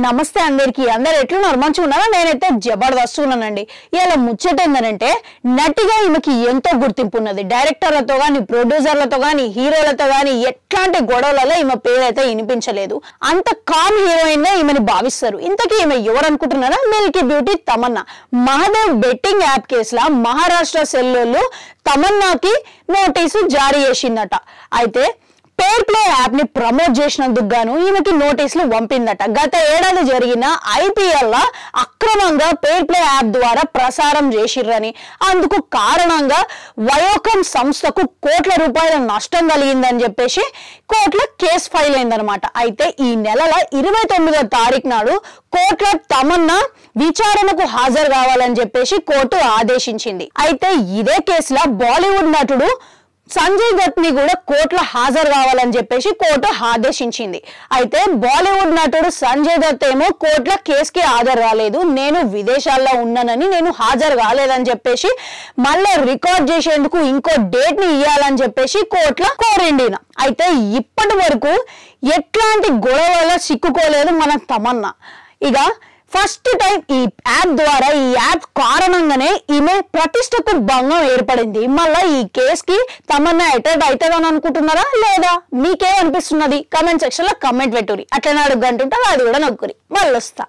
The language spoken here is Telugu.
నమస్తే అందరికి అందరు ఎట్లున్నారు మంచిగా ఉన్నారా నేనైతే జబర్దస్త్ ఉన్నానండి ఇలా ముచ్చట ఏందంటే నటిగా ఈమెకి ఎంతో గుర్తింపు ఉన్నది డైరెక్టర్లతో గాని ప్రొడ్యూసర్లతో గాని హీరోలతో గాని ఎట్లాంటి గొడవలలో ఈమె పేరైతే వినిపించలేదు అంత కామ్ హీరోయిన్ గా ఈమెని భావిస్తారు ఇంతకీ ఈమె ఎవరు అనుకుంటున్నారా Milky beauty Tamannaah Mahadev betting app కేసులో మహారాష్ట్ర సెల్లోళ్ళు తమన్నాకి నోటీసు జారీ చేసిందట అయితే పేర్ ప్లే యాప్ ని ప్రమోట్ చేసినందుకు గాను ఈమెకి నోటీసులు పంపిందట గత ఏడాది జరిగిన ఐపీఎల్ లో అక్రమంగా పేర్ ప్లే యాప్ ద్వారా ప్రసారం చేసిర్రని అందుకు కారణంగా వయోకం సంస్థకు కోట్ల రూపాయల నష్టం కలిగిందని చెప్పేసి కోర్టులో కేసు ఫైల్ అయిందనమాట అయితే ఈ నెలల 29వ తారీఖు నాడు కోర్టులో తమన్నా విచారణకు హాజరు కావాలని చెప్పేసి కోర్టు ఆదేశించింది అయితే ఇదే కేసులో బాలీవుడ్ నటుడు సంజయ్ దత్ ని కూడా కోర్టులో హాజరు కావాలని చెప్పేసి కోర్టు ఆదేశించింది అయితే బాలీవుడ్ నటుడు సంజయ్ దత్ ఏమో కోర్టులో కేసుకి హాజరు రాలేదు నేను విదేశాల్లో ఉన్నానని నేను హాజరు కాలేదని చెప్పేసి మళ్ళీ రికార్డ్ చేసేందుకు ఇంకో డేట్ ని ఇవ్వాలని చెప్పేసి కోర్టులో కోరిండిన అయితే ఇప్పటి వరకు ఎట్లాంటి గొడవలో సిక్కుకోలేదు మన తమన్నా ఇక ఫస్ట్ టైం ఈ యాప్ ద్వారా ఈ యాప్ కారణంగానే ఈమె ప్రతిష్టకు భంగం ఏర్పడింది మళ్ళీ ఈ కేసుకి తమన్నా అటెండ్ అవుతుందని అనుకుంటున్నారా లేదా మీకేమనిపిస్తున్నది కామెంట్ సెక్షన్ లో కామెంట్ పెట్టుర్రి అట్లనే అడుగుంటుంటారు అది కూడా నొక్కురి మళ్ళీ వస్తా